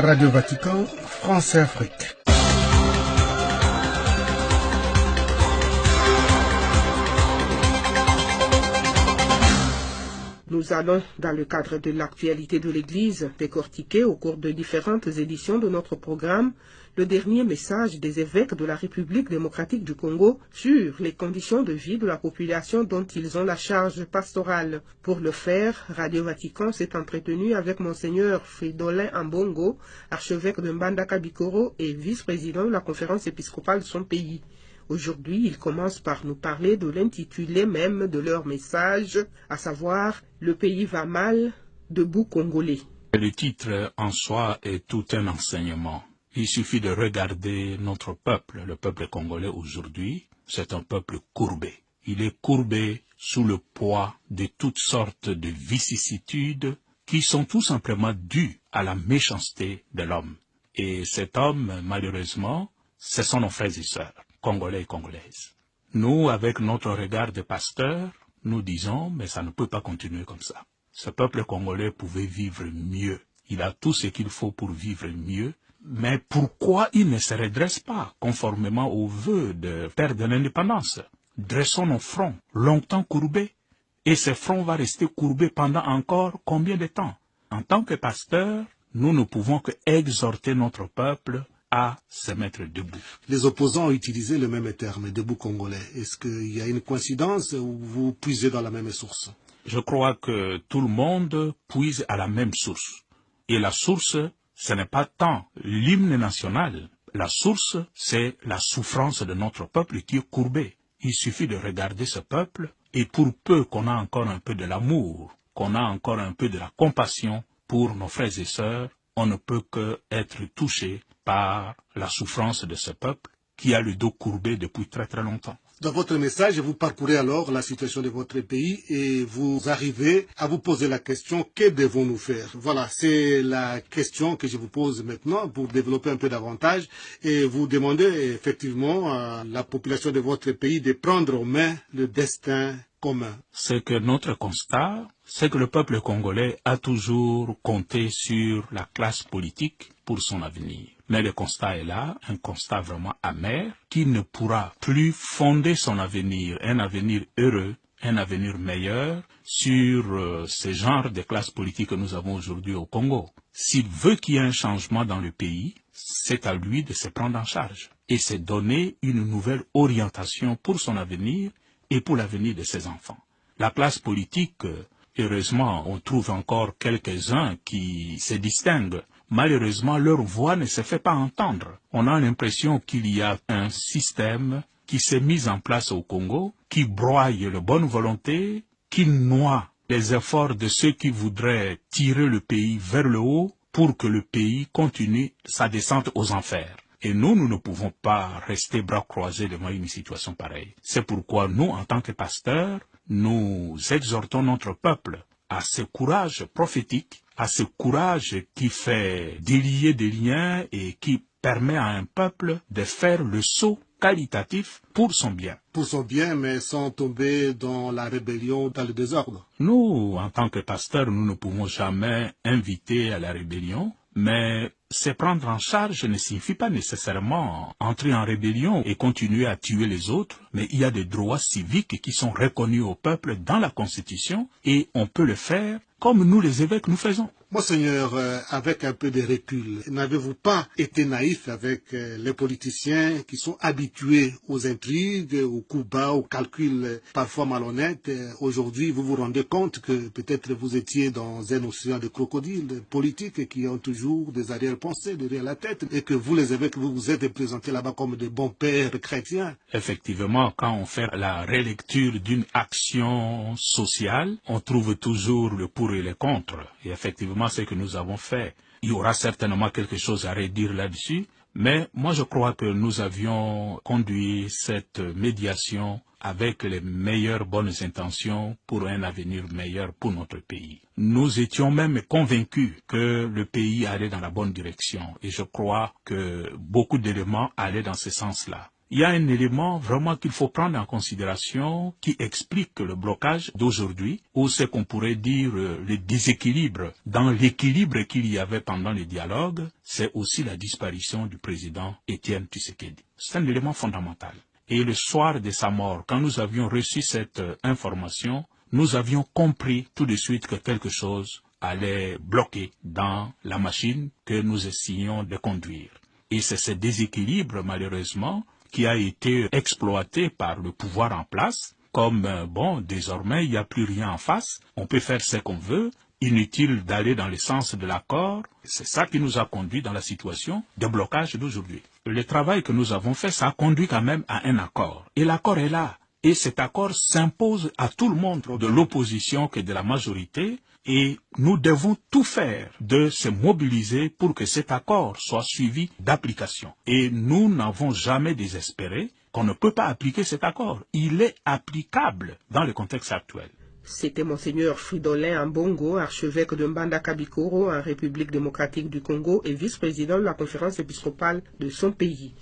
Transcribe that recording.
Radio Vatican, France et Afrique. Nous allons, dans le cadre de l'actualité de l'Église, décortiquer au cours de différentes éditions de notre programme le dernier message des évêques de la République démocratique du Congo sur les conditions de vie de la population dont ils ont la charge pastorale. Pour le faire, Radio Vatican s'est entretenu avec Monseigneur Fridolin Ambongo, archevêque de Mbandaka Bikoro et vice-président de la conférence épiscopale de son pays. Aujourd'hui, il commence par nous parler de l'intitulé même de leur message, à savoir « Le pays va mal, debout Congolais ». Le titre en soi est tout un enseignement. Il suffit de regarder notre peuple, le peuple congolais aujourd'hui, c'est un peuple courbé. Il est courbé sous le poids de toutes sortes de vicissitudes qui sont tout simplement dues à la méchanceté de l'homme. Et cet homme, malheureusement, ce sont nos frères et sœurs, congolais et congolaises. Nous, avec notre regard de pasteur, nous disons, mais ça ne peut pas continuer comme ça. Ce peuple congolais pouvait vivre mieux. Il a tout ce qu'il faut pour vivre mieux. Mais pourquoi il ne se redresse pas conformément aux vœux de père de l'indépendance? Dressons nos fronts, longtemps courbés, et ce front va rester courbé pendant encore combien de temps? En tant que pasteur, nous ne pouvons que exhorter notre peuple à se mettre debout. Les opposants ont utilisé le même terme, debout congolais. Est-ce qu'il y a une coïncidence ou vous puisez dans la même source? Je crois que tout le monde puise à la même source. Et la source, ce n'est pas tant l'hymne national. La source, c'est la souffrance de notre peuple qui est courbé. Il suffit de regarder ce peuple, et pour peu qu'on a encore un peu de l'amour, qu'on a encore un peu de la compassion pour nos frères et sœurs, on ne peut qu'être touché par la souffrance de ce peuple qui a le dos courbé depuis très très longtemps. Dans votre message, vous parcourez alors la situation de votre pays et vous arrivez à vous poser la question, que devons-nous faire? Voilà, c'est la question que je vous pose maintenant pour développer un peu davantage et vous demandez effectivement à la population de votre pays de prendre en main le destin commun. C'est que notre constat, c'est que le peuple congolais a toujours compté sur la classe politique pour son avenir. Mais le constat est là, un constat vraiment amer, qui ne pourra plus fonder son avenir, un avenir heureux, un avenir meilleur, sur ce genre de classe politique que nous avons aujourd'hui au Congo. S'il veut qu'il y ait un changement dans le pays, c'est à lui de se prendre en charge et se donner une nouvelle orientation pour son avenir et pour l'avenir de ses enfants. La classe politique, heureusement, on trouve encore quelques-uns qui se distinguent. Malheureusement, leur voix ne se fait pas entendre. On a l'impression qu'il y a un système qui s'est mis en place au Congo, qui broie la bonne volonté, qui noie les efforts de ceux qui voudraient tirer le pays vers le haut pour que le pays continue sa descente aux enfers. Et nous ne pouvons pas rester bras croisés devant une situation pareille. C'est pourquoi nous, en tant que pasteurs, nous exhortons notre peuple à ce courage prophétique, à ce courage qui fait délier des liens et qui permet à un peuple de faire le saut qualitatif pour son bien. Pour son bien, mais sans tomber dans la rébellion, dans le désordre. Nous, en tant que pasteurs, nous ne pouvons jamais inviter à la rébellion, mais se prendre en charge ne signifie pas nécessairement entrer en rébellion et continuer à tuer les autres, mais il y a des droits civiques qui sont reconnus au peuple dans la Constitution et on peut le faire comme nous les évêques nous faisons. Monseigneur, avec un peu de recul, n'avez-vous pas été naïf avec les politiciens qui sont habitués aux intrigues, aux coups bas, aux calculs parfois malhonnêtes? Aujourd'hui, vous vous rendez compte que peut-être vous étiez dans un océan de crocodiles politiques qui ont toujours des arrière-pensées derrière la tête et que vous, les évêques, vous vous êtes présentés là-bas comme des bons pères chrétiens. Effectivement, quand on fait la relecture d'une action sociale, on trouve toujours le pour et le contre. Et effectivement, ce que nous avons fait, il y aura certainement quelque chose à redire là-dessus, mais moi je crois que nous avions conduit cette médiation avec les meilleures bonnes intentions pour un avenir meilleur pour notre pays. Nous étions même convaincus que le pays allait dans la bonne direction et je crois que beaucoup d'éléments allaient dans ce sens-là. il y a un élément vraiment qu'il faut prendre en considération qui explique le blocage d'aujourd'hui, ou ce qu'on pourrait dire le déséquilibre dans l'équilibre qu'il y avait pendant les dialogues, c'est aussi la disparition du président Étienne Tshisekedi. C'est un élément fondamental. Et le soir de sa mort, quand nous avions reçu cette information, nous avions compris tout de suite que quelque chose allait bloquer dans la machine que nous essayons de conduire. Et c'est ce déséquilibre, malheureusement, qui a été exploité par le pouvoir en place, comme, désormais, il n'y a plus rien en face, on peut faire ce qu'on veut, inutile d'aller dans le sens de l'accord. C'est ça qui nous a conduit dans la situation de blocage d'aujourd'hui. Le travail que nous avons fait, ça a conduit quand même à un accord. Et l'accord est là. Et cet accord s'impose à tout le monde, de l'opposition que de la majorité, et nous devons tout faire de se mobiliser pour que cet accord soit suivi d'application. Et nous n'avons jamais désespéré qu'on ne peut pas appliquer cet accord. Il est applicable dans le contexte actuel. C'était Monseigneur Fridolin Ambongo, archevêque de Mbandaka-Bikoro en République démocratique du Congo et vice-président de la conférence épiscopale de son pays.